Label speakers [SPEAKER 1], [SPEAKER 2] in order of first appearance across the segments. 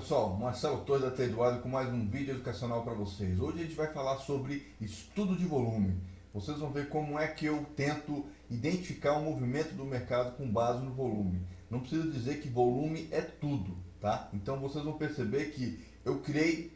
[SPEAKER 1] pessoal, Marcelo Torres da Tradewild com mais um vídeo educacional para vocês. Hoje a gente vai falar sobre estudo de volume. Vocês vão ver como é que eu tento identificar o movimento do mercado com base no volume. Não preciso dizer que volume é tudo, tá? Então vocês vão perceber que eu criei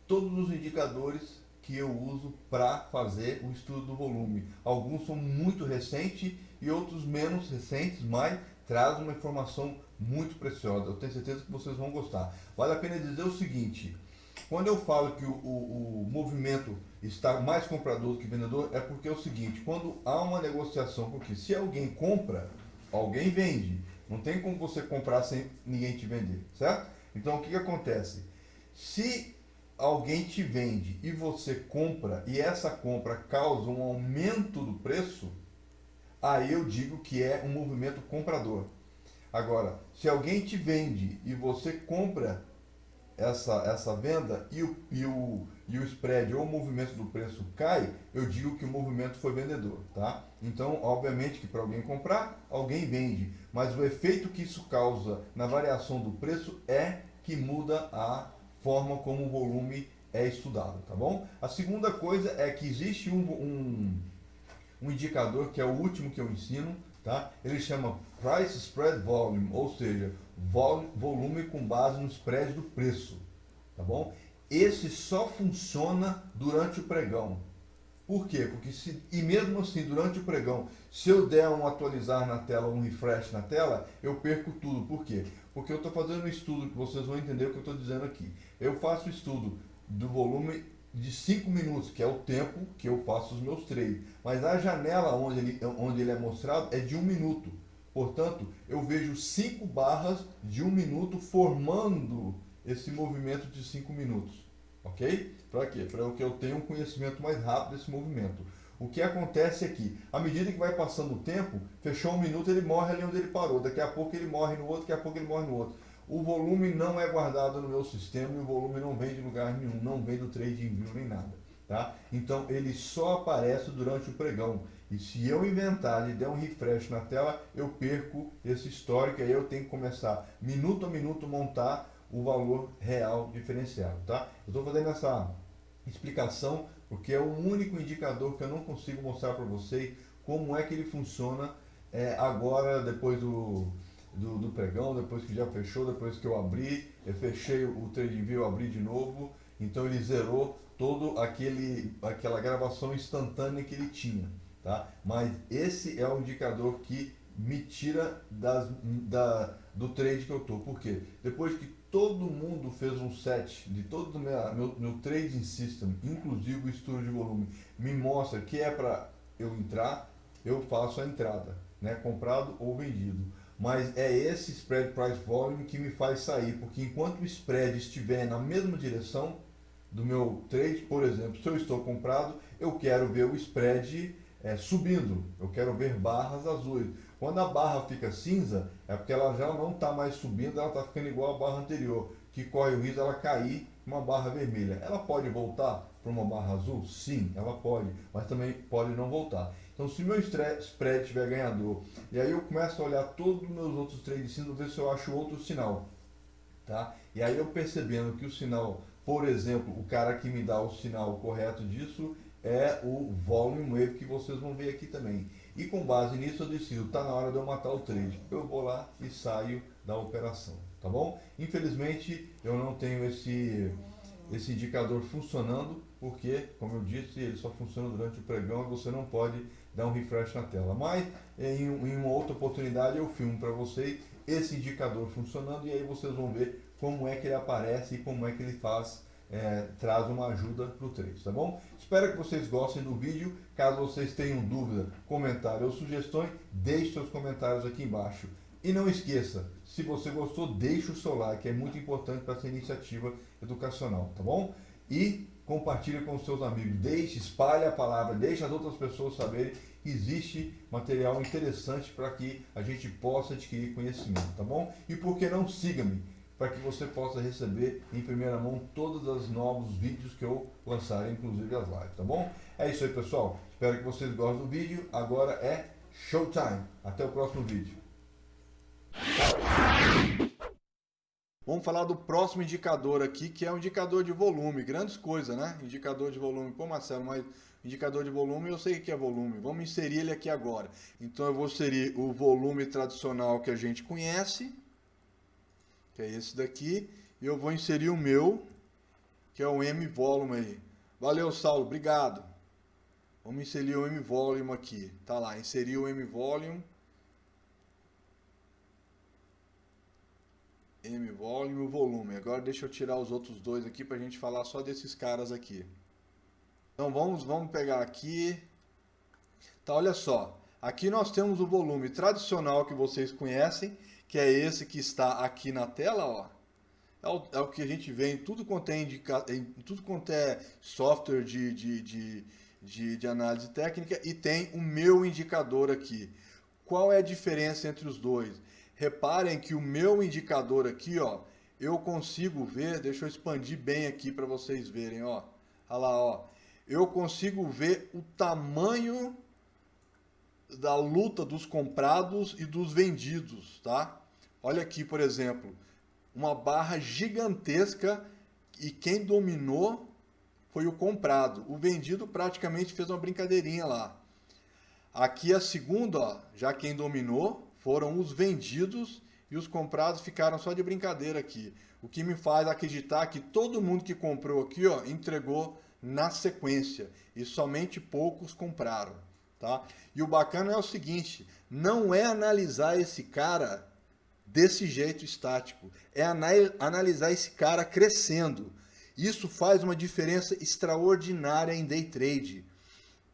[SPEAKER 1] todos os indicadores que eu uso para fazer o estudo do volume. Alguns são muito recentes e outros menos recentes, mas trazem uma informação muito preciosa. Eu tenho certeza que vocês vão gostar. Vale a pena dizer o seguinte: quando eu falo que o movimento está mais comprador do que vendedor, é porque é o seguinte: quando há uma negociação, porque se alguém compra, alguém vende. Não tem como você comprar sem ninguém te vender, certo? Então o que acontece? Se alguém te vende e você compra e essa compra causa um aumento do preço, aí eu digo que é um movimento comprador. Agora, se alguém te vende e você compra essa venda e o spread ou o movimento do preço cai, eu digo que o movimento foi vendedor, tá? Então, obviamente que para alguém comprar, alguém vende, mas o efeito que isso causa na variação do preço é que muda a forma como o volume é estudado, tá bom? A segunda coisa é que existe um indicador que é o último que eu ensino, tá? Ele chama Price Spread Volume, ou seja, volume com base no spread do preço, tá bom? Esse só funciona durante o pregão. Por quê? Porque e mesmo assim, durante o pregão, se eu der um atualizar na tela, um refresh na tela, eu perco tudo. Por quê? Porque eu estou fazendo um estudo, que vocês vão entender o que eu estou dizendo aqui. Eu faço o estudo do volume de 5 minutos, que é o tempo que eu faço os meus trades. Mas a janela onde ele é mostrado é de 1 minuto. Portanto, eu vejo 5 barras de 1 minuto formando esse movimento de 5 minutos. Ok? Para quê? Para que eu tenha um conhecimento mais rápido desse movimento. O que acontece é que, à medida que vai passando o tempo, fechou 1 minuto, ele morre ali onde ele parou. Daqui a pouco ele morre no outro, daqui a pouco ele morre no outro. O volume não é guardado no meu sistema e o volume não vem de lugar nenhum, não vem do trade envio nem nada. Tá? Então ele só aparece durante o pregão. E se eu inventar e der um refresh na tela, eu perco esse histórico. Aí eu tenho que começar minuto a minuto montar o valor real diferenciado. Tá? Eu estou fazendo essa explicação porque é o único indicador que eu não consigo mostrar para vocês como é que ele funciona agora, depois do pregão, depois que já fechou, depois que eu abri, eu fechei o TradingView, abri de novo, então ele zerou todo aquela gravação instantânea que ele tinha, tá? Mas esse é o indicador que me tira do trade que eu tô. Por quê? Depois que todo mundo fez um set de todo o meu trading system, inclusive o estudo de volume, me mostra que é para eu entrar, eu faço a entrada, né? Comprado ou vendido. Mas é esse spread price volume que me faz sair, porque enquanto o spread estiver na mesma direção do meu trade, por exemplo, se eu estou comprado, eu quero ver o spread subindo, eu quero ver barras azuis. Quando a barra fica cinza, é porque ela já não está mais subindo, ela está ficando igual à barra anterior, que corre o risco dela cair uma barra vermelha. Ela pode voltar para uma barra azul? Sim, ela pode, mas também pode não voltar. Então, se meu spread estiver ganhador, e aí eu começo a olhar todos os meus outros trades, ver se eu acho outro sinal, tá? E aí eu percebendo que o sinal, por exemplo, o cara que me dá o sinal correto disso é o volume wave que vocês vão ver aqui também. E com base nisso eu decido, tá na hora de eu matar o trade. Eu vou lá e saio da operação, tá bom? Infelizmente eu não tenho esse indicador funcionando, porque, como eu disse, ele só funciona durante o pregão e você não pode dar um refresh na tela. Mas em uma outra oportunidade eu filmo para vocês esse indicador funcionando e aí vocês vão ver como é que ele aparece e como é que ele traz uma ajuda para o trade, tá bom? Espero que vocês gostem do vídeo. Caso vocês tenham dúvida, comentário ou sugestões, deixe seus comentários aqui embaixo. E não esqueça, se você gostou, deixe o seu like, é muito importante para essa iniciativa educacional, tá bom? E compartilhe com os seus amigos, espalhe a palavra, deixe as outras pessoas saberem que existe material interessante para que a gente possa adquirir conhecimento, tá bom? E por que não, siga-me, para que você possa receber em primeira mão todos os novos vídeos que eu lançar, inclusive as lives, tá bom? É isso aí, pessoal. Espero que vocês gostem do vídeo. Agora é showtime. Até o próximo vídeo. Vamos falar do próximo indicador aqui, que é o indicador de volume. Grandes coisas, né? Indicador de volume. Pô, Marcelo, mas indicador de volume eu sei o que é volume. Vamos inserir ele aqui agora. Então eu vou inserir o volume tradicional que a gente conhece, que é esse daqui, e eu vou inserir o meu, que é o M-volume aí. Valeu, Saulo, obrigado. Vamos inserir o M-volume aqui. Tá lá, inserir o M-volume. M-volume e o volume. Agora deixa eu tirar os outros dois aqui para a gente falar só desses caras aqui. Então vamos pegar aqui. Tá, olha só. Aqui nós temos o volume tradicional que vocês conhecem, que é esse que está aqui na tela, ó. É o que a gente vê em tudo quanto é, em tudo quanto é software de análise técnica, e tem o meu indicador aqui. Qual é a diferença entre os dois? Reparem que o meu indicador aqui, ó, eu consigo ver, deixa eu expandir bem aqui para vocês verem, ó. Olha lá, ó. Eu consigo ver o tamanho da luta dos comprados e dos vendidos, tá? Olha aqui, por exemplo, uma barra gigantesca, e quem dominou foi o comprado. O vendido praticamente fez uma brincadeirinha lá. Aqui a segunda, ó, já quem dominou foram os vendidos, e os comprados ficaram só de brincadeira aqui. O que me faz acreditar que todo mundo que comprou aqui, ó, entregou na sequência, e somente poucos compraram, tá? E o bacana é o seguinte, não é analisar esse cara desse jeito estático, é analisar esse cara crescendo. Isso faz uma diferença extraordinária em day trade.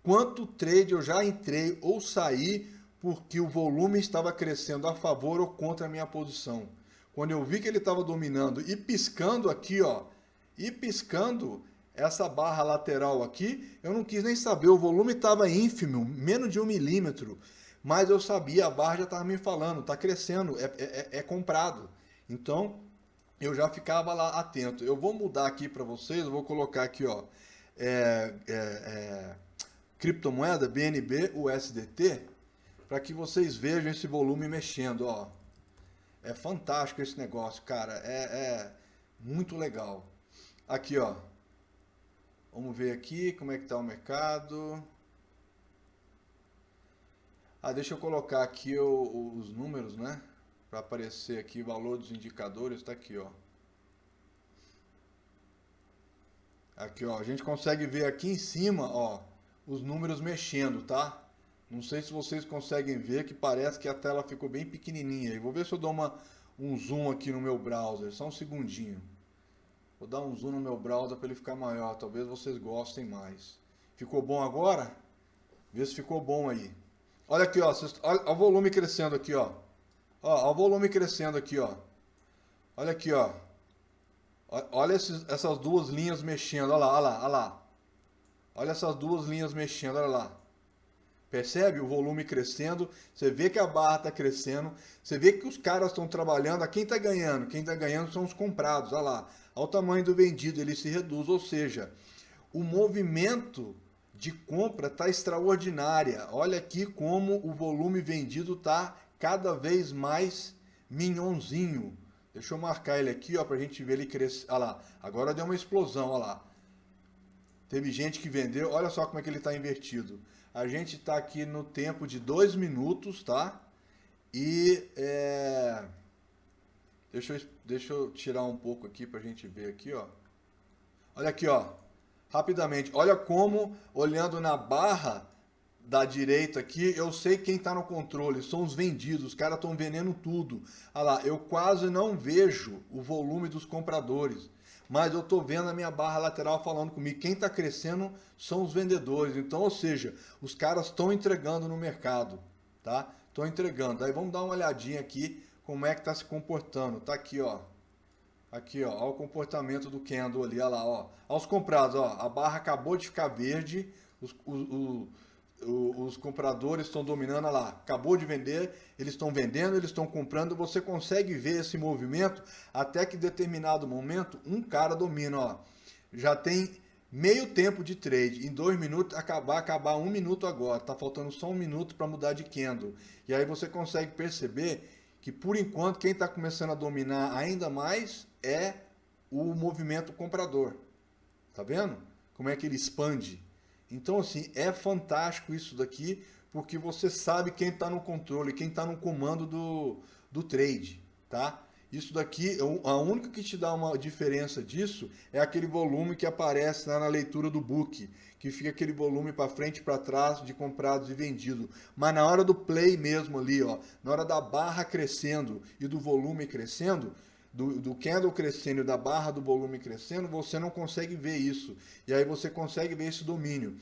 [SPEAKER 1] Quanto trade eu já entrei ou saí porque o volume estava crescendo a favor ou contra a minha posição. Quando eu vi que ele estava dominando e piscando aqui, ó, e piscando essa barra lateral aqui, eu não quis nem saber, o volume estava ínfimo, menos de 1 milímetro, mas eu sabia, a barra já estava me falando, está crescendo, é comprado. Então, eu já ficava lá atento. Eu vou mudar aqui para vocês, eu vou colocar aqui, ó, criptomoeda, BNB, USDT, para que vocês vejam esse volume mexendo, ó. É fantástico esse negócio, cara, é muito legal. Aqui, ó, vamos ver aqui como é que está o mercado. Deixa eu colocar aqui os números, né? Para aparecer aqui o valor dos indicadores, está aqui, ó. Aqui, ó, a gente consegue ver aqui em cima, ó, os números mexendo, tá? Não sei se vocês conseguem ver, que parece que a tela ficou bem pequenininha. Vou ver se eu dou um zoom aqui no meu browser, só um segundinho. Vou dar um zoom no meu browser para ele ficar maior, talvez vocês gostem mais. Ficou bom agora? Vê se ficou bom aí. Olha aqui, ó, olha o volume crescendo aqui, ó. Ó, o volume crescendo aqui, ó. Olha aqui, ó. Olha essas duas linhas mexendo, olha lá, olha lá, olha lá. Olha essas duas linhas mexendo, olha lá. Percebe o volume crescendo? Você vê que a barra está crescendo. Você vê que os caras estão trabalhando. Quem está ganhando? Quem está ganhando são os comprados. Olha lá. Olha o tamanho do vendido, ele se reduz. Ou seja, o movimento de compra está extraordinária. Olha aqui como o volume vendido está cada vez mais minhonzinho. Deixa eu marcar ele aqui, ó, para a gente ver ele crescer. Olha lá. Agora deu uma explosão. Olha lá. Teve gente que vendeu. Olha só como é que ele está invertido. A gente está aqui no tempo de 2 minutos, tá? E deixa eu tirar um pouco aqui para a gente ver aqui, ó. Olha aqui, ó. Rapidamente. Olha como, olhando na barra da direita aqui, eu sei quem está no controle. São os vendidos. Os caras estão vendendo tudo. Olha lá, eu quase não vejo o volume dos compradores. Mas eu estou vendo a minha barra lateral falando comigo. Quem está crescendo são os vendedores. Então, ou seja, os caras estão entregando no mercado, tá? Estão entregando. Aí vamos dar uma olhadinha aqui como é que está se comportando. Tá aqui, ó. Aqui, ó. Olha o comportamento do candle ali, olha lá, ó. Olha os comprados, ó. A barra acabou de ficar verde. Os compradores estão dominando, olha lá, acabou de vender, eles estão vendendo, eles estão comprando, você consegue ver esse movimento até que em determinado momento um cara domina, ó, já tem meio tempo de trade, em 2 minutos, acabar 1 minuto agora, tá faltando só 1 minuto para mudar de candle, e aí você consegue perceber que por enquanto quem está começando a dominar ainda mais é o movimento comprador. Tá vendo? Como é que ele expande? Então, assim, é fantástico isso daqui, porque você sabe quem está no controle, quem está no comando do trade, tá? Isso daqui, a única que te dá uma diferença disso é aquele volume que aparece lá na leitura do book, que fica aquele volume para frente e para trás de comprados e vendidos. Mas na hora do play mesmo ali, ó, na hora da barra crescendo e do volume crescendo, do candle crescendo e da barra do volume crescendo, você não consegue ver isso. E aí você consegue ver esse domínio.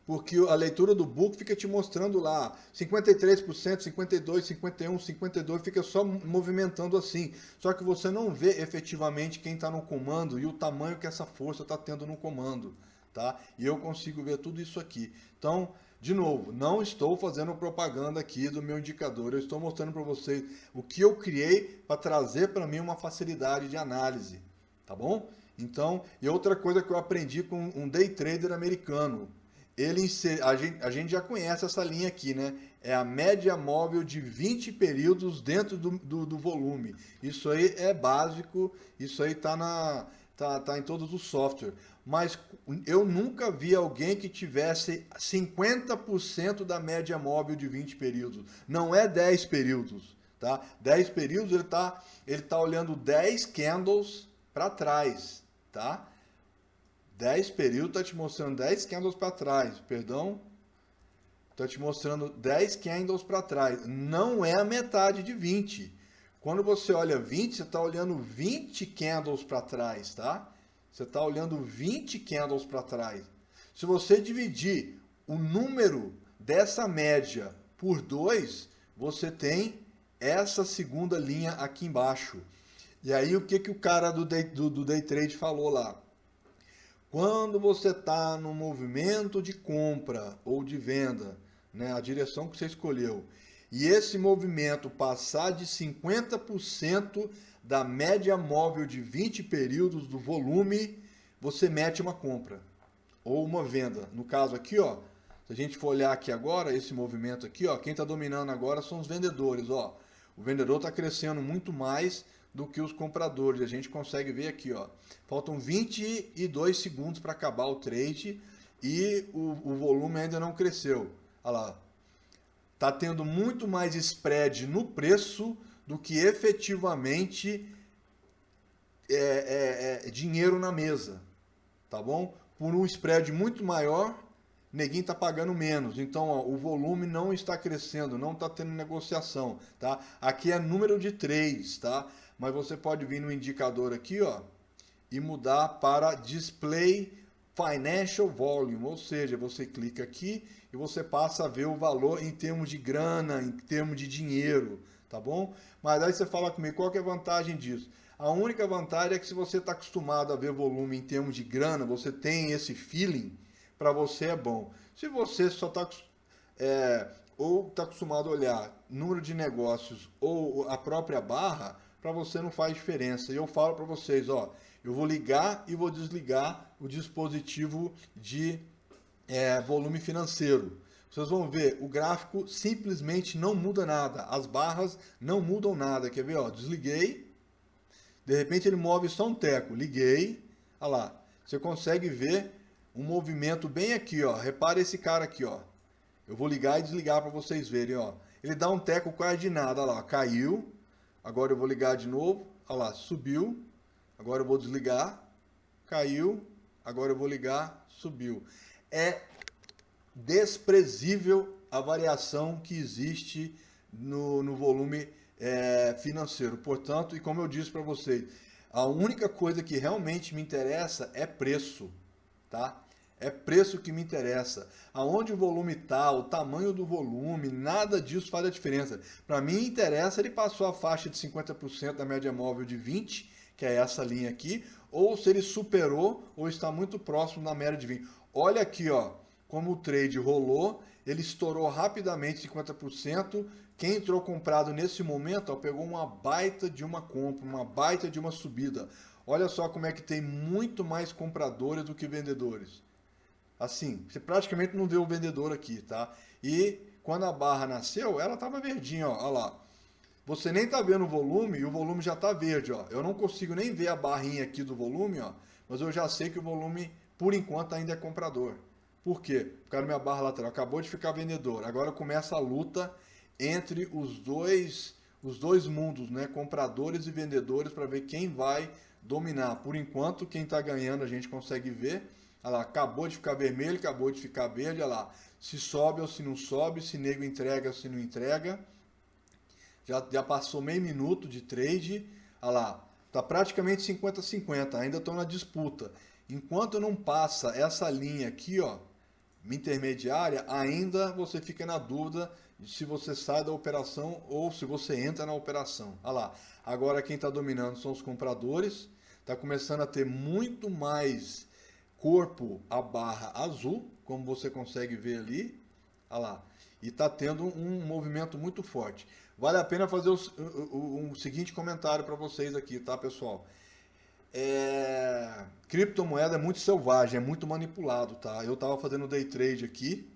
[SPEAKER 1] Porque a leitura do book fica te mostrando lá 53%, 52%, 51%, 52%, fica só movimentando assim. Só que você não vê efetivamente quem está no comando e o tamanho que essa força está tendo no comando. Tá? E eu consigo ver tudo isso aqui. Então, de novo, não estou fazendo propaganda aqui do meu indicador, eu estou mostrando para vocês o que eu criei para trazer para mim uma facilidade de análise, tá bom? Então, e outra coisa que eu aprendi com um day trader americano, a gente já conhece essa linha aqui, né? É a média móvel de 20 períodos dentro do volume. Isso aí é básico, isso aí tá em todos os softwares. Mas eu nunca vi alguém que tivesse 50% da média móvel de 20 períodos. Não é 10 períodos, tá? 10 períodos ele tá olhando 10 candles para trás, tá? 10 períodos está te mostrando 10 candles para trás, perdão. Está te mostrando 10 candles para trás. Não é a metade de 20. Quando você olha 20, você está olhando 20 candles para trás, tá? Você está olhando 20 candles para trás. Se você dividir o número dessa média por 2, você tem essa segunda linha aqui embaixo. E aí o que o cara do day trade falou lá? Quando você está no movimento de compra ou de venda, né, a direção que você escolheu, e esse movimento passar de 50% da média móvel de 20 períodos do volume, você mete uma compra ou uma venda. No caso aqui, ó, se a gente for olhar aqui agora, esse movimento aqui, ó, quem está dominando agora são os vendedores. Ó. O vendedor está crescendo muito mais do que os compradores. A gente consegue ver aqui, ó, faltam 22 segundos para acabar o trade e o volume ainda não cresceu. Olha lá, está tendo muito mais spread no preço do que efetivamente dinheiro na mesa, tá bom? Por um spread muito maior, neguinho está pagando menos. Então, ó, o volume não está crescendo, não está tendo negociação, tá? Aqui é número de trades, tá? Mas você pode vir no indicador aqui, ó, e mudar para Display Financial Volume, ou seja, você clica aqui e você passa a ver o valor em termos de grana, em termos de dinheiro, tá bom? Mas aí você fala comigo, qual que é a vantagem disso? A única vantagem é que se você está acostumado a ver volume em termos de grana, você tem esse feeling, para você é bom. Se você só está ou está acostumado a olhar número de negócios ou a própria barra, para você não faz diferença. E eu falo para vocês, ó, eu vou ligar e vou desligar o dispositivo de volume financeiro. Vocês vão ver, o gráfico simplesmente não muda nada. As barras não mudam nada. Quer ver? Ó, desliguei. De repente ele move só um teco. Liguei. Olha lá. Você consegue ver um movimento bem aqui, ó. Repara esse cara aqui, ó. Eu vou ligar e desligar para vocês verem, ó. Ele dá um teco quase de nada, olha lá. Caiu. Agora eu vou ligar de novo. Olha lá, subiu. Agora eu vou desligar. Caiu. Agora eu vou ligar. Subiu. É desprezível a variação que existe no volume financeiro. Portanto, e como eu disse para vocês, a única coisa que realmente me interessa é preço, tá? É preço que me interessa. Aonde o volume está, o tamanho do volume, nada disso faz a diferença. Para mim interessa ele passou a faixa de 50% da média móvel de 20, que é essa linha aqui, ou se ele superou ou está muito próximo da média de 20. Olha aqui, ó, como o trade rolou, ele estourou rapidamente 50%. Quem entrou comprado nesse momento, ó, pegou uma baita de uma compra, uma baita de uma subida. Olha só como é que tem muito mais compradores do que vendedores. Assim, você praticamente não vê o vendedor aqui, tá? E quando a barra nasceu, ela estava verdinha, ó, olha lá. Você nem está vendo o volume e o volume já está verde, ó. Eu não consigo nem ver a barrinha aqui do volume, ó, mas eu já sei que o volume, por enquanto, ainda é comprador. Por quê? Por causa da minha barra lateral. Acabou de ficar vendedor. Agora começa a luta entre os dois mundos, né? Compradores e vendedores, para ver quem vai dominar. Por enquanto, quem está ganhando a gente consegue ver. Olha lá, acabou de ficar vermelho, acabou de ficar verde. Olha lá, se sobe ou se não sobe, se nego entrega ou se não entrega. Já passou meio minuto de trade. Olha lá, tá praticamente 50-50, ainda estão na disputa. Enquanto não passa essa linha aqui, ó, intermediária, ainda você fica na dúvida de se você sai da operação ou se você entra na operação. Olha lá, agora quem está dominando são os compradores. Está começando a ter muito mais corpo a barra azul, como você consegue ver ali. Olha lá. E está tendo um movimento muito forte. Vale a pena fazer um seguinte comentário para vocês aqui, tá, pessoal? Criptomoeda é muito selvagem, é muito manipulado, tá? Eu estava fazendo day trade aqui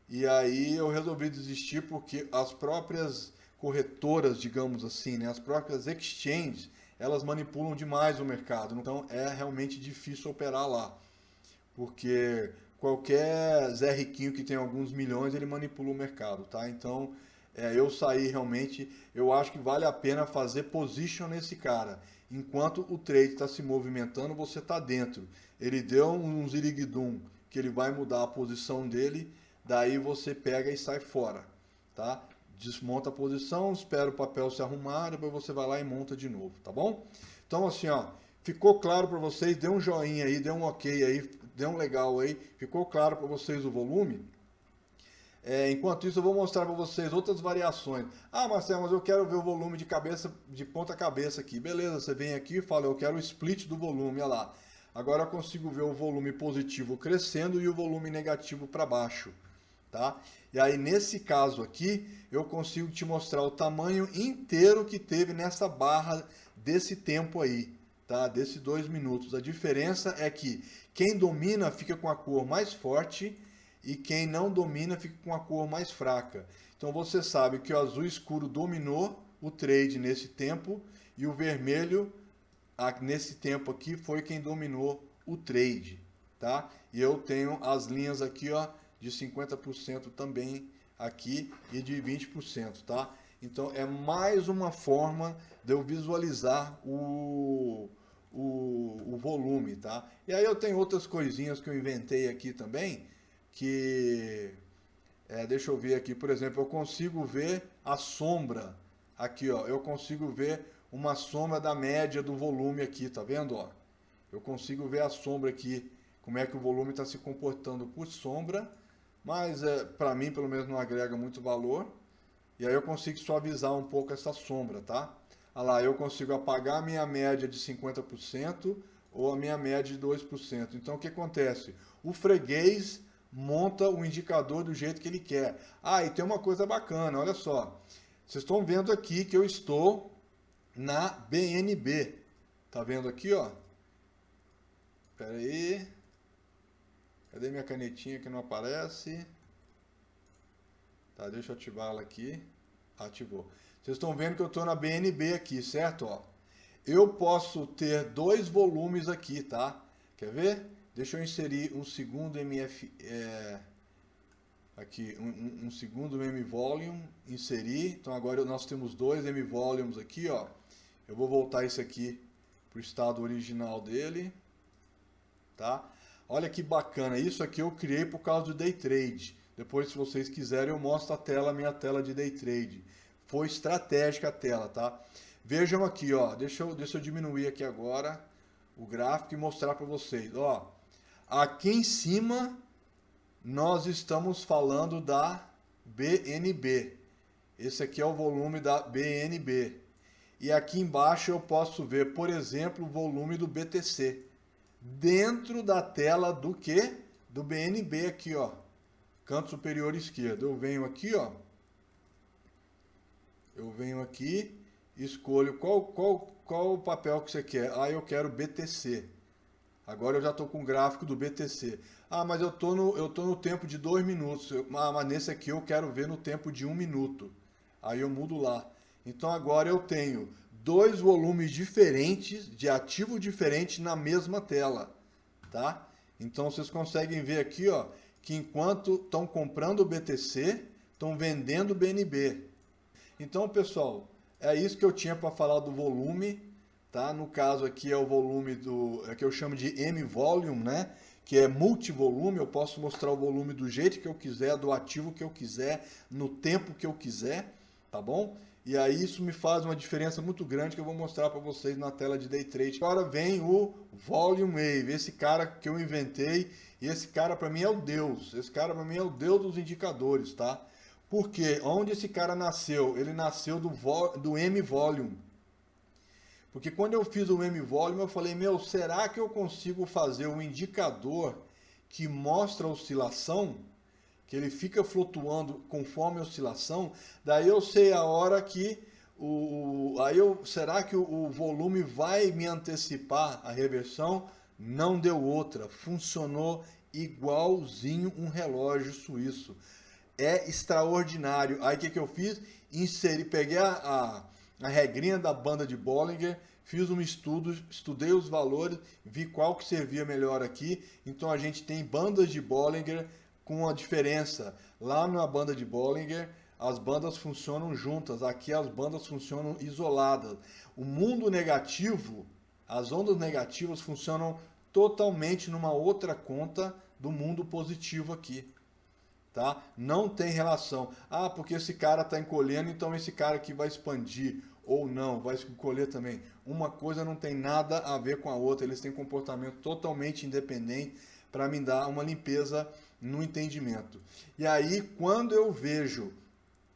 [SPEAKER 1] e aí eu resolvi desistir porque as próprias corretoras, digamos assim, né, as próprias exchanges, elas manipulam demais o mercado. Então é realmente difícil operar lá, porque qualquer Zé Riquinho que tem alguns milhões, ele manipula o mercado, tá? Então, eu saí realmente, eu acho que vale a pena fazer position nesse cara. Enquanto o trade está se movimentando, você está dentro. Ele deu um ziriguidum, que ele vai mudar a posição dele, daí você pega e sai fora, tá? Desmonta a posição, espera o papel se arrumar, depois você vai lá e monta de novo, tá bom? Então, assim, ó, ficou claro para vocês? Dê um joinha aí, dê um ok aí, dê um legal aí. Ficou claro para vocês o volume? Enquanto isso, eu vou mostrar para vocês outras variações. Ah, Marcelo, mas eu quero ver o volume de cabeça, de ponta cabeça aqui. Beleza, você vem aqui e fala, eu quero o split do volume, olha lá. Agora eu consigo ver o volume positivo crescendo e o volume negativo para baixo, tá? E aí, nesse caso aqui, eu consigo te mostrar o tamanho inteiro que teve nessa barra desse tempo aí, tá? Desses 2 minutos. A diferença é que quem domina fica com a cor mais forte e quem não domina fica com a cor mais fraca. Então você sabe que o azul escuro dominou o trade nesse tempo e o vermelho nesse tempo aqui foi quem dominou o trade, tá? E eu tenho as linhas aqui, ó, de 50% também aqui e de 20%, tá? Então é mais uma forma de eu visualizar o volume, tá? E aí eu tenho outras coisinhas que eu inventei aqui também, que deixa eu ver aqui, por exemplo, eu consigo ver a sombra aqui, ó, eu consigo ver uma sombra da média do volume aqui, tá vendo, ó? Eu consigo ver a sombra aqui, como é que o volume está se comportando por sombra, mas para mim pelo menos não agrega muito valor. E aí eu consigo suavizar um pouco essa sombra, tá? Olha lá, eu consigo apagar a minha média de 50% ou a minha média de 2%. Então o que acontece? O freguês monta o indicador do jeito que ele quer. Ah, e tem uma coisa bacana, olha só. Vocês estão vendo aqui que eu estou na BNB. Tá vendo aqui, ó? Espera aí. Cadê minha canetinha que não aparece? Tá, deixa eu ativar ela aqui. Ativou. Vocês estão vendo que eu estou na BNB aqui, certo? Ó, eu posso ter 2 volumes aqui, tá? Quer ver? Deixa eu inserir um segundo MF... aqui, um segundo M-Volume, inserir. Então agora nós temos 2 M-Volumes aqui, ó. Eu vou voltar isso aqui para o estado original dele, tá? Olha que bacana, isso aqui eu criei por causa do Day Trade. Depois, se vocês quiserem, eu mostro a tela, minha tela de Day Trade. Foi estratégica a tela, tá? Vejam aqui, ó, deixa eu diminuir aqui agora o gráfico e mostrar para vocês, ó. Aqui em cima, nós estamos falando da BNB. Esse aqui é o volume da BNB. E aqui embaixo eu posso ver, por exemplo, o volume do BTC. Dentro da tela do que? Do BNB aqui, ó. Canto superior esquerdo. Eu venho aqui, ó. Eu venho aqui, escolho qual o papel que você quer. Ah, eu quero BTC. Agora eu já estou com o gráfico do BTC. Ah, mas eu tô no tempo de 2 minutos. Mas nesse aqui eu quero ver no tempo de 1 minuto. Aí eu mudo lá. Então agora eu tenho dois volumes diferentes, de ativo diferente na mesma tela, tá? Então vocês conseguem ver aqui, ó, que enquanto estão comprando o BTC, estão vendendo o BNB. Então, pessoal, é isso que eu tinha para falar do volume, tá? No caso aqui é o volume que eu chamo de M-Volume, né? Que é multivolume, eu posso mostrar o volume do jeito que eu quiser, do ativo que eu quiser, no tempo que eu quiser, tá bom? E aí isso me faz uma diferença muito grande que eu vou mostrar para vocês na tela de Day Trade. Agora vem o Volume Wave, esse cara que eu inventei, e esse cara para mim é o Deus. Esse cara para mim é o Deus dos indicadores, tá? Porque onde esse cara nasceu? Ele nasceu do M-Volume. Porque quando eu fiz o M-Volume, eu falei, meu, será que eu consigo fazer um indicador que mostra a oscilação? Que ele fica flutuando conforme a oscilação, daí eu sei a hora que será que o volume vai me antecipar a reversão? Não deu outra, funcionou igualzinho um relógio suíço. É extraordinário. Aí o que eu fiz? Peguei a regrinha da banda de Bollinger, fiz um estudo, estudei os valores, vi qual que servia melhor aqui. Então a gente tem bandas de Bollinger com a diferença. Lá na banda de Bollinger, as bandas funcionam juntas. Aqui as bandas funcionam isoladas. O mundo negativo, as ondas negativas funcionam totalmente numa outra conta do mundo positivo aqui. Tá? Não tem relação. Ah, porque esse cara está encolhendo, então esse cara aqui vai expandir. Ou não, vai encolher também. Uma coisa não tem nada a ver com a outra. Eles têm comportamento totalmente independente para me dar uma limpeza no entendimento. E aí, quando eu vejo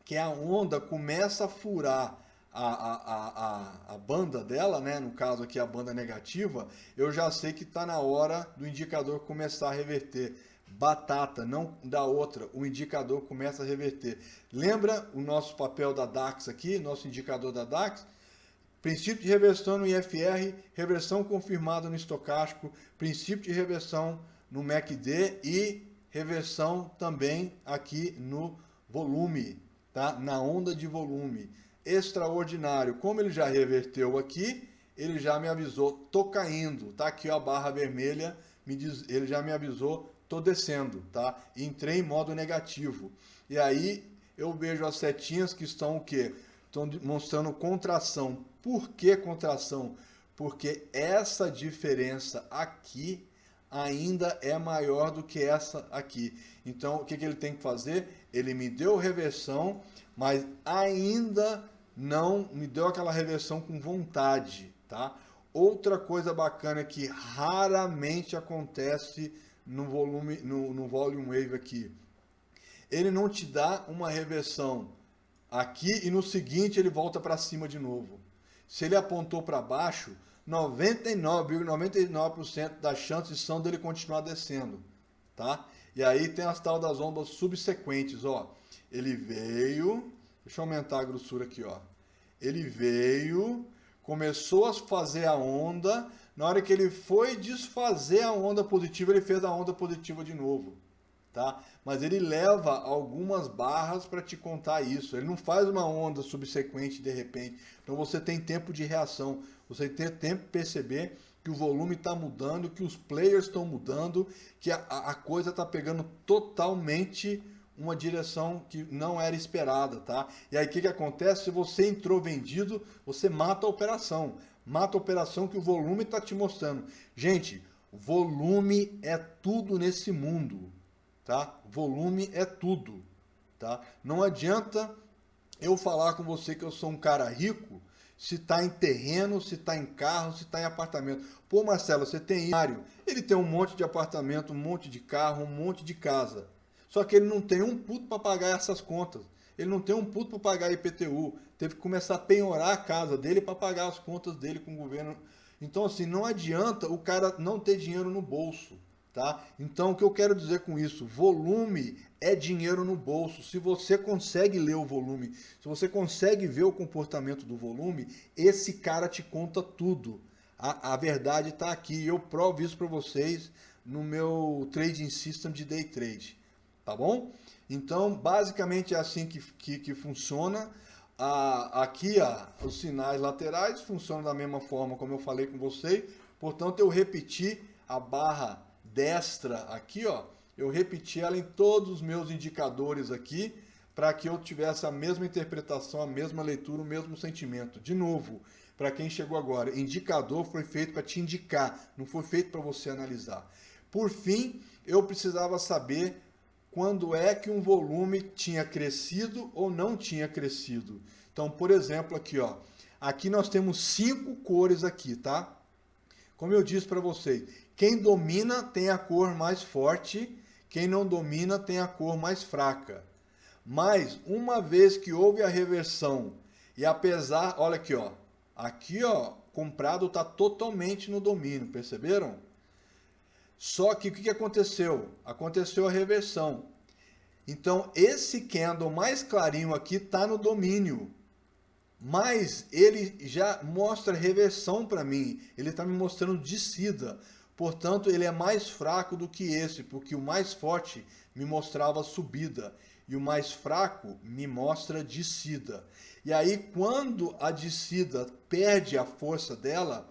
[SPEAKER 1] que a onda começa a furar a banda dela, né? No caso aqui a banda negativa, eu já sei que está na hora do indicador começar a reverter. Batata, não da outra, o indicador começa a reverter. Lembra o nosso papel da DAX aqui, nosso indicador da DAX? Princípio de reversão no IFR, reversão confirmada no estocástico, princípio de reversão no MACD e reversão também aqui no volume, tá? Na onda de volume. Extraordinário. Como ele já reverteu aqui, ele já me avisou, tô caindo, tá aqui ó, a barra vermelha, ele já me avisou, tô descendo, tá? Entrei em modo negativo. E aí eu vejo as setinhas que estão o quê? Estão mostrando contração. Por que contração? Porque essa diferença aqui ainda é maior do que essa aqui. Então, o que ele tem que fazer? Ele me deu reversão, mas ainda não me deu aquela reversão com vontade, tá? Outra coisa bacana que raramente acontece no volume wave aqui. Ele não te dá uma reversão aqui e no seguinte ele volta para cima de novo. Se ele apontou para baixo, 99,99% das chances são dele continuar descendo, tá? E aí tem as tal das ondas subsequentes, ó. Ele veio, deixa eu aumentar a grossura aqui, ó. Ele veio, começou a fazer a onda, na hora que ele foi desfazer a onda positiva, ele fez a onda positiva de novo, tá? Mas ele leva algumas barras para te contar isso. Ele não faz uma onda subsequente de repente. Então você tem tempo de reação, você tem tempo de perceber que o volume está mudando, que os players estão mudando, que a coisa está pegando totalmente uma direção que não era esperada, tá? E aí o que acontece? Se você entrou vendido, você mata a operação. Mata a operação que o volume está te mostrando. Gente, volume é tudo nesse mundo, tá? Volume é tudo, tá? Não adianta eu falar com você que eu sou um cara rico se está em terreno, se está em carro, se está em apartamento. Pô, Marcelo, você tem área. Ele tem um monte de apartamento, um monte de carro, um monte de casa. Só que ele não tem um puto para pagar essas contas. Ele não tem um puto para pagar IPTU. Teve que começar a penhorar a casa dele para pagar as contas dele com o governo. Então, assim, não adianta o cara não ter dinheiro no bolso, tá? Então, o que eu quero dizer com isso? Volume é dinheiro no bolso. Se você consegue ler o volume, se você consegue ver o comportamento do volume, esse cara te conta tudo. A verdade está aqui. Eu provo isso para vocês no meu Trading System de Day Trade. Tá bom? Então, basicamente é assim que funciona. Aqui os sinais laterais funcionam da mesma forma como eu falei com você, portanto eu repeti a barra destra aqui, ó, eu repeti ela em todos os meus indicadores aqui, para que eu tivesse a mesma interpretação, a mesma leitura, o mesmo sentimento. De novo, para quem chegou agora, indicador foi feito para te indicar, não foi feito para você analisar. Por fim, eu precisava saber quando é que um volume tinha crescido ou não tinha crescido. Então, por exemplo, aqui, ó, aqui nós temos 5 cores aqui, tá? Como eu disse para vocês, quem domina tem a cor mais forte, quem não domina tem a cor mais fraca. Mas, uma vez que houve a reversão, e apesar, olha aqui, ó, comprado está totalmente no domínio, perceberam? Só que o que aconteceu? Aconteceu a reversão. Então, esse candle mais clarinho aqui está no domínio. Mas ele já mostra reversão para mim. Ele está me mostrando descida. Portanto, ele é mais fraco do que esse, porque o mais forte me mostrava subida. E o mais fraco me mostra descida. E aí, quando a descida perde a força dela,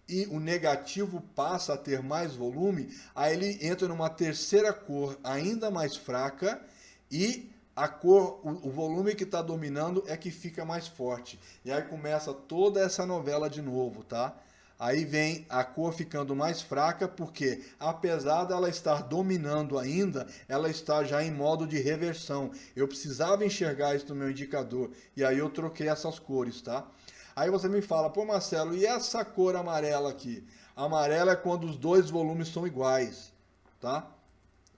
[SPEAKER 1] e o negativo passa a ter mais volume, aí ele entra numa terceira cor ainda mais fraca e a cor, o volume que está dominando é que fica mais forte. E aí começa toda essa novela de novo, tá? Aí vem a cor ficando mais fraca, porque apesar dela estar dominando ainda, ela está já em modo de reversão. Eu precisava enxergar isso no meu indicador, e aí eu troquei essas cores, tá? Aí você me fala, pô Marcelo, e essa cor amarela aqui? Amarela é quando os dois volumes são iguais, tá?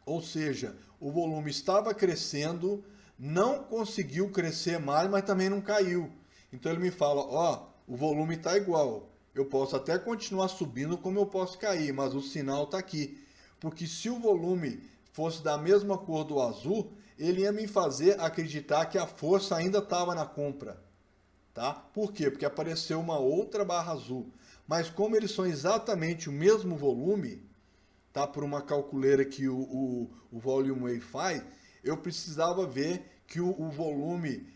[SPEAKER 1] Ou seja, o volume estava crescendo, não conseguiu crescer mais, mas também não caiu. Então ele me fala, ó, o volume está igual. Eu posso até continuar subindo como eu posso cair, mas o sinal está aqui. Porque se o volume fosse da mesma cor do azul, ele ia me fazer acreditar que a força ainda estava na compra. Tá? Por quê? Porque apareceu uma outra barra azul. Mas como eles são exatamente o mesmo volume, tá? Por uma calculeira que o Volume Wave faz, eu precisava ver que o volume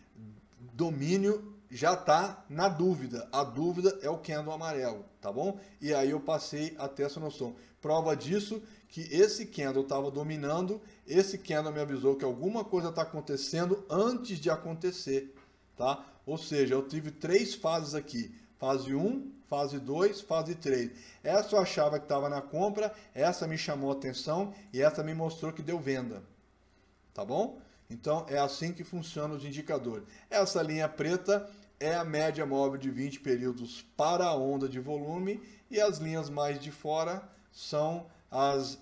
[SPEAKER 1] domínio já está na dúvida. A dúvida é o candle amarelo, tá bom? E aí eu passei a ter essa noção. Prova disso que esse candle estava dominando, esse candle me avisou que alguma coisa está acontecendo antes de acontecer, tá? Ou seja, eu tive 3 fases aqui. Fase 1, fase 2, fase 3. Essa eu achava que estava na compra, essa me chamou a atenção e essa me mostrou que deu venda. Tá bom? Então, é assim que funcionam os indicadores. Essa linha preta é a média móvel de 20 períodos para a onda de volume e as linhas mais de fora são as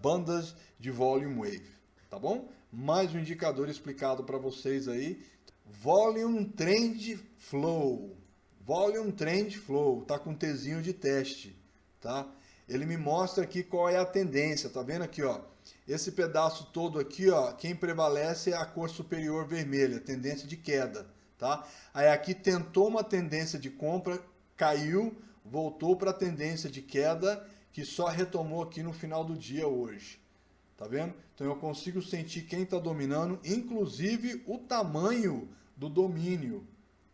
[SPEAKER 1] bandas de Volume Wave. Tá bom? Mais um indicador explicado para vocês aí. Volume Trend Flow. Volume Trend Flow. Tá com Tzinho de teste. Tá? Ele me mostra aqui qual é a tendência. Tá vendo aqui, ó? Esse pedaço todo aqui, ó, quem prevalece é a cor superior vermelha, tendência de queda, tá? Aí aqui tentou uma tendência de compra, caiu, voltou para a tendência de queda, que só retomou aqui no final do dia hoje, tá vendo? Então eu consigo sentir quem está dominando, inclusive o tamanho do domínio,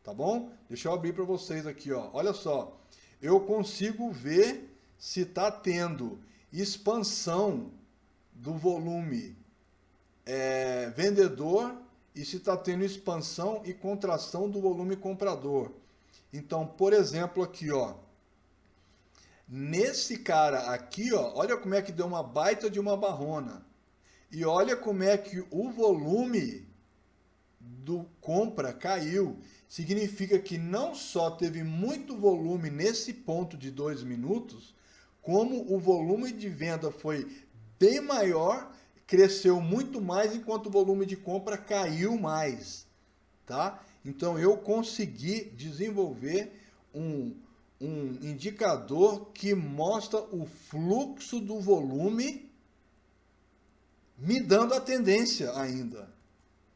[SPEAKER 1] tá bom? Deixa eu abrir para vocês aqui, ó. Olha só, eu consigo ver se está tendo expansão do volume vendedor e se está tendo expansão e contração do volume comprador. Então, por exemplo, aqui, ó, nesse cara aqui, ó, olha como é que deu uma baita de uma barrona. E olha como é que o volume do compra caiu. Significa que não só teve muito volume nesse ponto de 2 minutos, como o volume de venda foi bem maior, cresceu muito mais, enquanto o volume de compra caiu mais, tá? Então eu consegui desenvolver um indicador que mostra o fluxo do volume, me dando a tendência ainda,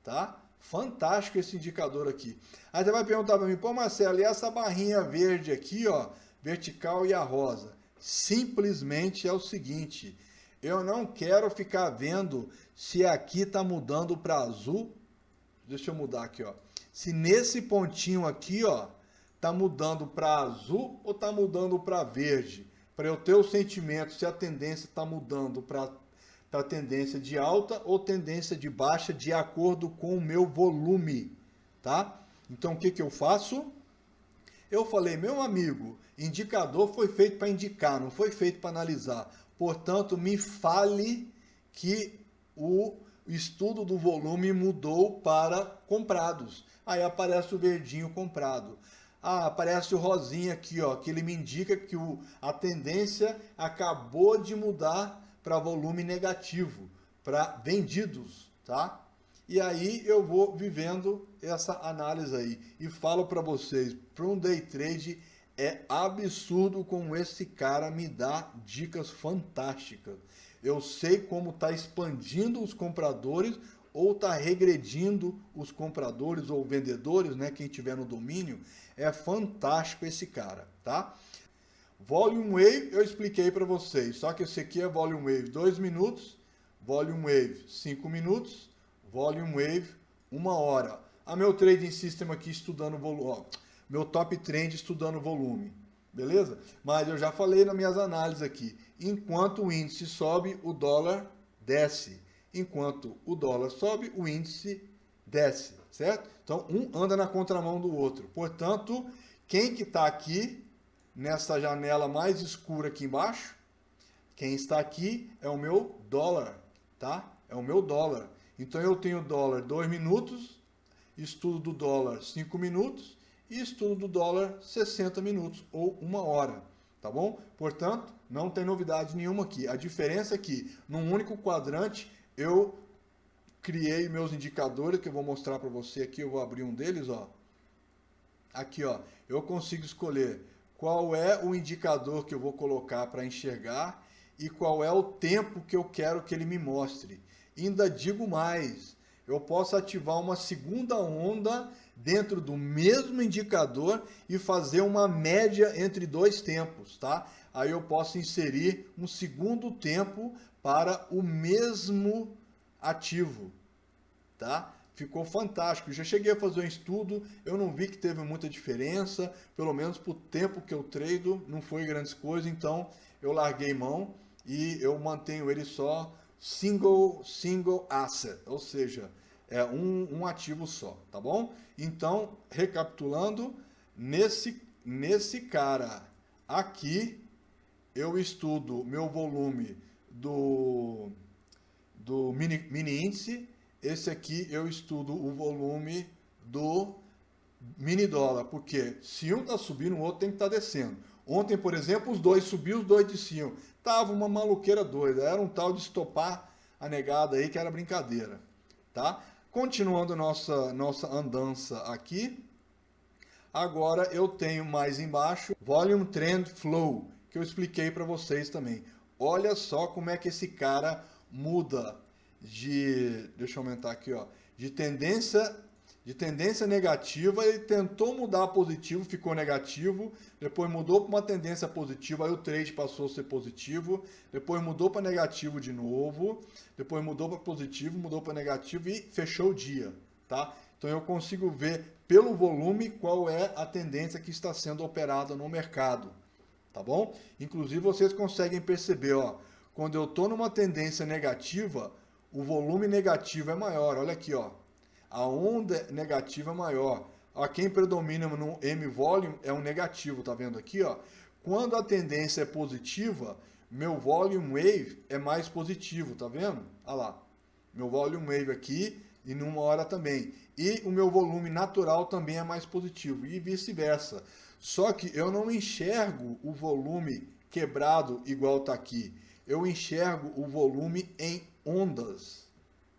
[SPEAKER 1] tá? Fantástico esse indicador aqui. Aí você vai perguntar para mim, pô Marcelo, e essa barrinha verde aqui, ó, vertical e a rosa? Simplesmente é o seguinte, eu não quero ficar vendo se aqui está mudando para azul. Deixa eu mudar aqui, ó. se nesse pontinho aqui, ó, tá mudando para azul ou tá mudando para verde, para eu ter o sentimento se a tendência está mudando para a tendência de alta ou tendência de baixa de acordo com o meu volume, tá? Então o que que eu faço? Eu falei, meu amigo, indicador foi feito para indicar, não foi feito para analisar. Portanto, me fale que o estudo do volume mudou para comprados. Aí aparece o verdinho comprado. Ah, aparece o rosinha aqui, ó, que ele me indica que a tendência acabou de mudar para volume negativo, para vendidos, tá? E aí eu vou vivendo essa análise aí e falo para vocês, para um day trade é absurdo como esse cara me dá dicas fantásticas. Eu sei como está expandindo os compradores ou está regredindo os compradores ou vendedores, né, quem tiver no domínio. É fantástico esse cara, tá? Volume Wave eu expliquei para vocês, só que esse aqui é Volume Wave 2 minutos, Volume Wave 5 minutos, Volume Wave 1 hora. A meu Trading System aqui estudando volume, meu Top Trend estudando volume, beleza? Mas eu já falei nas minhas análises aqui, enquanto o índice sobe, o dólar desce. Enquanto o dólar sobe, o índice desce, certo? Então, um anda na contramão do outro. Portanto, quem que está aqui, nessa janela mais escura aqui embaixo, quem está aqui é o meu dólar, tá? É o meu dólar. Então, eu tenho dólar 2 minutos, estudo do dólar 5 minutos e estudo do dólar 60 minutos ou 1 hora, tá bom? Portanto, não tem novidade nenhuma aqui. A diferença é que, num único quadrante, eu criei meus indicadores, que eu vou mostrar para você aqui, eu vou abrir um deles, ó. Aqui, ó, eu consigo escolher qual é o indicador que eu vou colocar para enxergar e qual é o tempo que eu quero que ele me mostre. Ainda digo mais, eu posso ativar uma segunda onda dentro do mesmo indicador e fazer uma média entre dois tempos, tá? Aí eu posso inserir um segundo tempo para o mesmo ativo, tá? Ficou fantástico. Já cheguei a fazer um estudo, eu não vi que teve muita diferença, pelo menos por tempo que eu trado, não foi grandes coisas, então eu larguei mão e eu mantenho ele só single asset, ou seja, é um ativo só, tá bom? Então, recapitulando, nesse cara aqui, eu estudo meu volume do mini índice. Esse aqui eu estudo o volume do mini dólar, porque se um está subindo, o outro tem que estar descendo. Ontem, por exemplo, os dois subiam, os dois desciam. Tava uma maluqueira doida, era um tal de estopar a negada aí que era brincadeira, tá? Continuando nossa andança aqui, agora eu tenho mais embaixo Volume Trend Flow, que eu expliquei para vocês também. Olha só como é que esse cara muda deixa eu aumentar aqui, ó, de tendência negativa, ele tentou mudar positivo, ficou negativo, depois mudou para uma tendência positiva, aí o trade passou a ser positivo, depois mudou para negativo de novo, depois mudou para positivo, mudou para negativo e fechou o dia, tá? Então eu consigo ver pelo volume qual é a tendência que está sendo operada no mercado, tá bom? Inclusive vocês conseguem perceber, ó, quando eu estou numa tendência negativa, o volume negativo é maior, olha aqui, ó. A onda negativa é maior. Ó, quem predomina no M-Volume é um negativo, tá vendo aqui, ó? Quando a tendência é positiva, meu Volume Wave é mais positivo, tá vendo? Olha lá, meu Volume Wave aqui e numa hora também. E o meu volume natural também é mais positivo e vice-versa. Só que eu não enxergo o volume quebrado igual tá aqui. Eu enxergo o volume em ondas,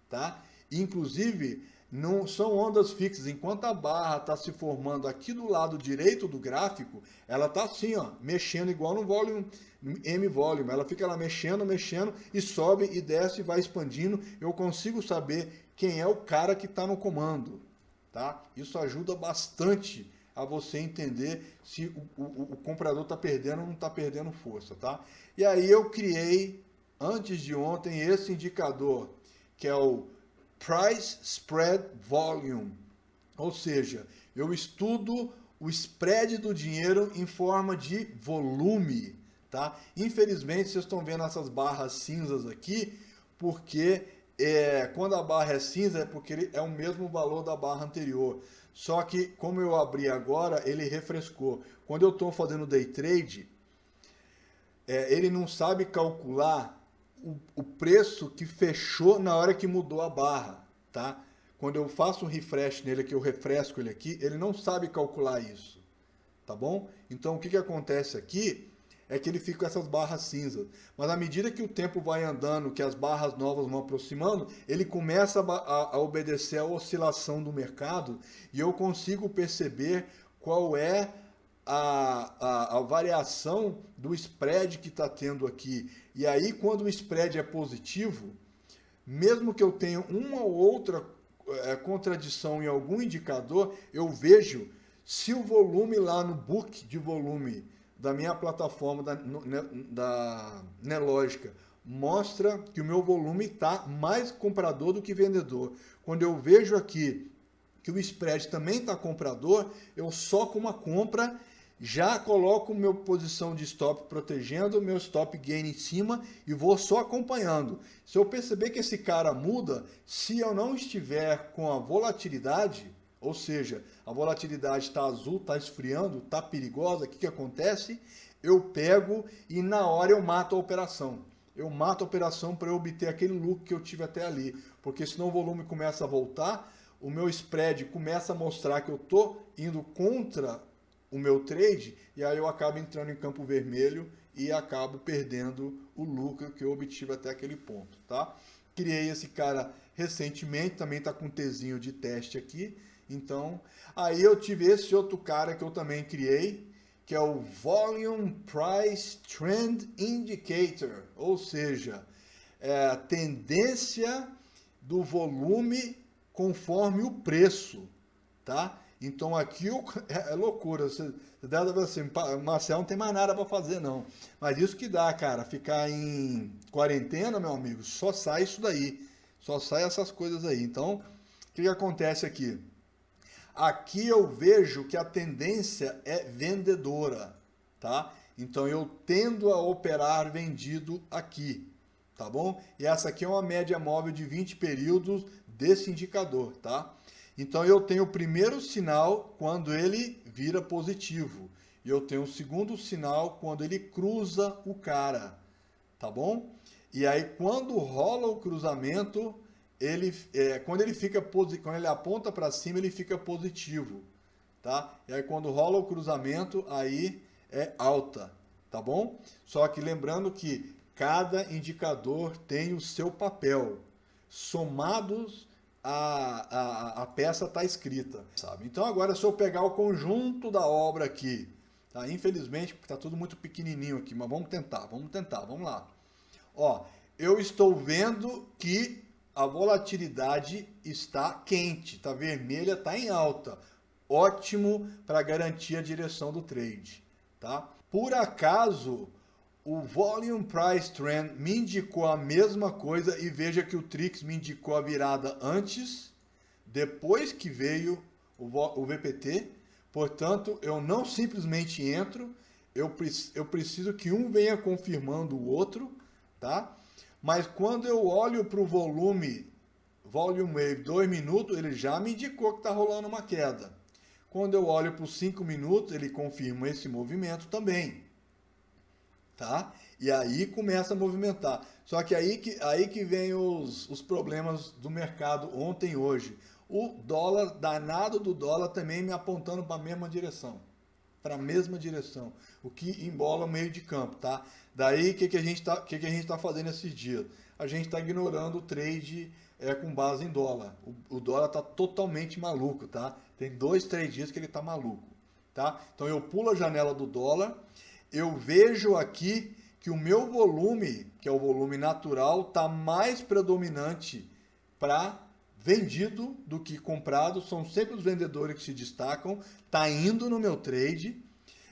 [SPEAKER 1] tá? Inclusive, não são ondas fixas. Enquanto a barra está se formando aqui do lado direito do gráfico, ela está assim, ó, mexendo igual no volume M-Volume. Ela fica lá mexendo e sobe e desce e vai expandindo. Eu consigo saber quem é o cara que está no comando, tá? Isso ajuda bastante a você entender se o comprador está perdendo ou não está perdendo força, tá? E aí eu criei, antes de ontem, esse indicador, que é o Price Spread Volume, Ou seja, eu estudo o spread do dinheiro em forma de volume, tá? Infelizmente, vocês estão vendo essas barras cinzas aqui, porque quando a barra é cinza é porque ele é o mesmo valor da barra anterior. Só que, como eu abri agora, ele refrescou. Quando eu estou fazendo day trade, ele não sabe calcular o preço que fechou na hora que mudou a barra, tá? Quando eu faço um refresh nele, que eu refresco ele aqui, ele não sabe calcular isso, tá bom? Então, o que acontece aqui é que ele fica com essas barras cinzas. Mas à medida que o tempo vai andando, que as barras novas vão aproximando, ele começa a obedecer à oscilação do mercado e eu consigo perceber qual é a variação do spread que está tendo aqui. E aí, quando o spread é positivo, mesmo que eu tenha uma ou outra contradição em algum indicador, eu vejo se o volume lá no book de volume da minha plataforma da Nelogica mostra que o meu volume está mais comprador do que vendedor. Quando eu vejo aqui que o spread também está comprador, eu soco uma compra, já coloco minha posição de stop protegendo, meu stop gain em cima e vou só acompanhando. Se eu perceber que esse cara muda, se eu não estiver com a volatilidade, ou seja, a volatilidade está azul, está esfriando, está perigosa, o que acontece? Eu pego e na hora eu mato a operação. Eu mato a operação para eu obter aquele lucro que eu tive até ali, porque senão o volume começa a voltar, o meu spread começa a mostrar que eu estou indo contra o meu trade, e aí eu acabo entrando em campo vermelho e acabo perdendo o lucro que eu obtive até aquele ponto, tá? Criei esse cara recentemente, também está com um Tzinho de teste aqui, então, aí eu tive esse outro cara que eu também criei, que é o Volume Price Trend Indicator, ou seja, é a tendência do volume conforme o preço, tá? Então aqui é loucura, você deve ver assim, Marcel não tem mais nada para fazer não, mas isso que dá, cara, ficar em quarentena, meu amigo, só sai isso daí, só sai essas coisas aí. Então, o que acontece aqui? Aqui eu vejo que a tendência é vendedora, tá? Então eu tendo a operar vendido aqui, tá bom? E essa aqui é uma média móvel de 20 períodos desse indicador, tá? Então eu tenho o primeiro sinal quando ele vira positivo. E eu tenho o segundo sinal quando ele cruza o cara, tá bom? E aí quando rola o cruzamento, quando ele aponta para cima, ele fica positivo, tá? E aí quando rola o cruzamento, aí é alta, tá bom? Só que lembrando que cada indicador tem o seu papel. Somados, a peça está escrita, sabe? Então agora se eu pegar o conjunto da obra aqui, tá? Infelizmente está tudo muito pequenininho aqui, mas vamos tentar, vamos lá. Ó, eu estou vendo que a volatilidade está quente, está vermelha, está em alta. Ótimo para garantir a direção do trade, tá? Por acaso, o Volume Price Trend me indicou a mesma coisa e veja que o Trix me indicou a virada antes, depois que veio o VPT. Portanto, eu não simplesmente entro, eu preciso que um venha confirmando o outro, tá? Mas quando eu olho para o Volume Wave 2 minutos, ele já me indicou que está rolando uma queda. Quando eu olho para os 5 minutos, ele confirma esse movimento também, tá? E aí começa a movimentar. Só que aí que vem os problemas do mercado ontem e hoje. O dólar, danado do dólar, também me apontando para a mesma direção. Para a mesma direção. O que embola o meio de campo, tá? Daí, o que a gente tá fazendo esses dias? A gente está ignorando o trade com base em dólar. O dólar está totalmente maluco, tá? Tem 2, 3 dias que ele está maluco, tá? Então eu pulo a janela do dólar, eu vejo aqui que o meu volume, que é o volume natural, está mais predominante para vendido do que comprado. São sempre os vendedores que se destacam. Está indo no meu trade.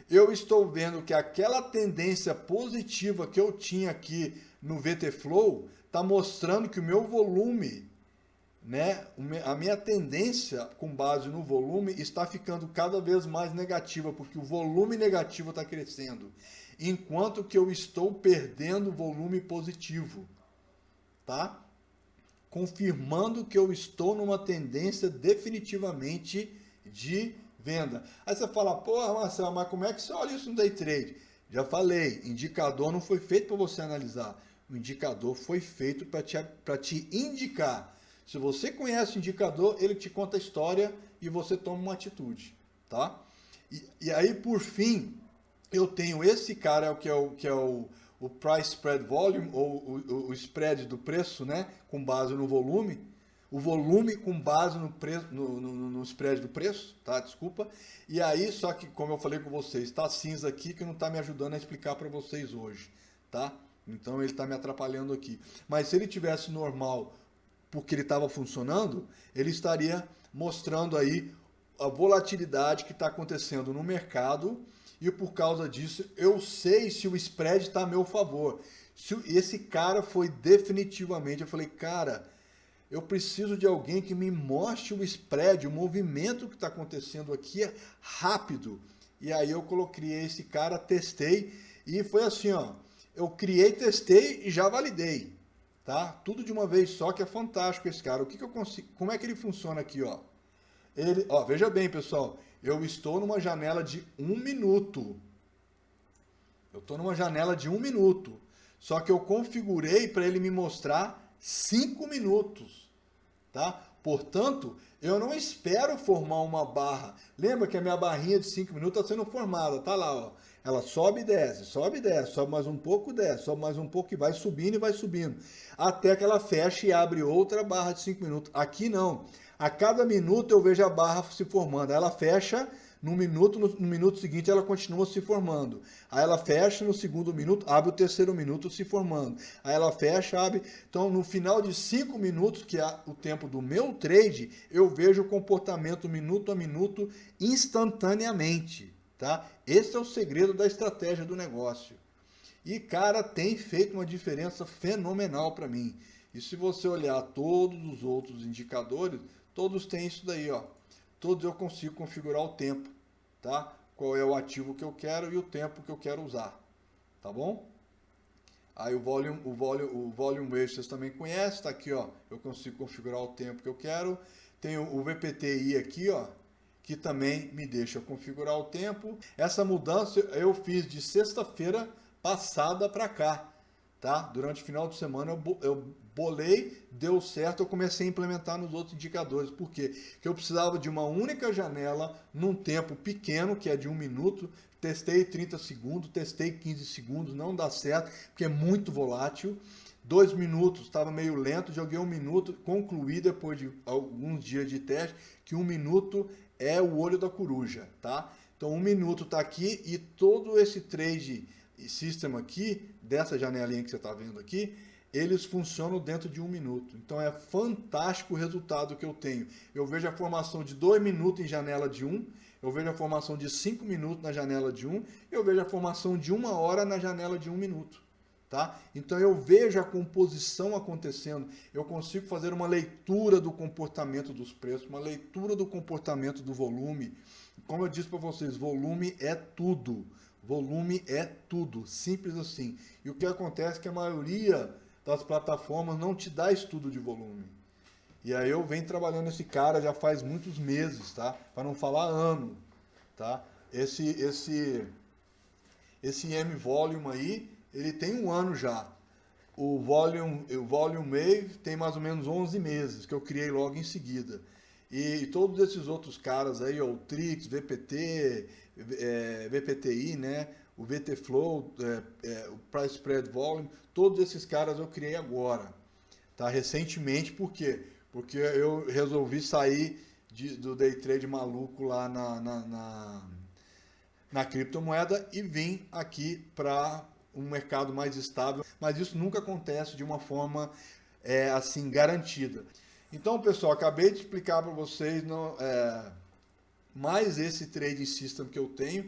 [SPEAKER 1] Eu estou vendo que aquela tendência positiva que eu tinha aqui no VT Flow está mostrando que o meu volume né, a minha tendência com base no volume está ficando cada vez mais negativa, porque o volume negativo está crescendo, enquanto que eu estou perdendo volume positivo, tá? Confirmando que eu estou numa tendência definitivamente de venda. Aí você fala, porra, Marcelo, mas como é que você olha isso no day trade? Já falei, indicador não foi feito para você analisar. O indicador foi feito para te indicar. Se você conhece o indicador, ele te conta a história e você toma uma atitude, tá? E aí, por fim, eu tenho esse cara que é o price spread volume, ou o spread do preço, né, com base no volume, o volume com base no, preço, no spread do preço, tá? Desculpa. E aí, só que, como eu falei com vocês, está cinza aqui que não está me ajudando a explicar para vocês hoje, tá? Então ele está me atrapalhando aqui. Mas se ele tivesse normal, porque ele estava funcionando, ele estaria mostrando aí a volatilidade que está acontecendo no mercado, e por causa disso eu sei se o spread está a meu favor. Se esse cara foi definitivamente, eu falei, cara, eu preciso de alguém que me mostre o spread, o movimento que está acontecendo aqui é rápido. E aí eu criei esse cara, testei, e foi assim, ó, eu criei, testei e já validei. Tá? Tudo de uma vez só, que é fantástico esse cara. O que eu consigo, como é que ele funciona aqui, ó? Ele, ó, veja bem, pessoal, eu estou numa janela de 1 minuto. Eu estou numa janela de 1 minuto. Só que eu configurei para ele me mostrar 5 minutos, tá? Portanto, eu não espero formar uma barra. Lembra que a minha barrinha de 5 minutos está sendo formada, tá lá, ó. Ela sobe e desce, sobe mais um pouco, desce, sobe mais um pouco e vai subindo, até que ela fecha e abre outra barra de 5 minutos. Aqui não. A cada minuto eu vejo a barra se formando. Aí ela fecha no minuto seguinte ela continua se formando. Aí ela fecha no segundo minuto, abre o terceiro minuto se formando. Aí ela fecha, abre. Então, no final de 5 minutos, que é o tempo do meu trade, eu vejo o comportamento minuto a minuto instantaneamente. Tá? Esse é o segredo da estratégia do negócio. E, cara, tem feito uma diferença fenomenal para mim. E se você olhar todos os outros indicadores, todos têm isso daí, ó. Todos eu consigo configurar o tempo, tá? Qual é o ativo que eu quero e o tempo que eu quero usar, tá bom? Aí o volume wave vocês também conhecem, tá aqui, ó. Eu consigo configurar o tempo que eu quero. Tem o VPTI aqui, ó, que também me deixa configurar o tempo. Essa mudança eu fiz de sexta-feira passada para cá, tá? Durante o final de semana eu bolei, deu certo, eu comecei a implementar nos outros indicadores. Por quê? Porque eu precisava de uma única janela num tempo pequeno, que é de 1 minuto. Testei 30 segundos, testei 15 segundos, não dá certo, porque é muito volátil. 2 minutos, estava meio lento, joguei 1 minuto, concluí depois de alguns dias de teste, que 1 minuto é o olho da coruja, tá? Então 1 minuto está aqui e todo esse trade system aqui, dessa janelinha que você está vendo aqui, eles funcionam dentro de 1 minuto. Então é fantástico o resultado que eu tenho. Eu vejo a formação de 2 minutos em janela de 1, eu vejo a formação de 5 minutos na janela de 1, eu vejo a formação de 1 hora na janela de 1 minuto. Tá? Então eu vejo a composição acontecendo, eu consigo fazer uma leitura do comportamento dos preços, uma leitura do comportamento do volume. Como eu disse para vocês, volume é tudo. Volume é tudo, simples assim. E o que acontece é que a maioria das plataformas não te dá estudo de volume. E aí eu venho trabalhando esse cara já faz muitos meses, tá? Para não falar ano, tá? Esse M-Volume aí, ele tem 1 ano já. O Volume Wave tem mais ou menos 11 meses, que eu criei logo em seguida. E todos esses outros caras aí, ó, o Trix, VPT, VPTI, né? O VT Flow, o Price Spread Volume, todos esses caras eu criei agora, tá? Recentemente, por quê? Porque eu resolvi sair do day trade maluco lá na criptomoeda e vim aqui para um mercado mais estável, mas isso nunca acontece de uma forma assim garantida. Então, pessoal, acabei de explicar para vocês mais esse trading system que eu tenho.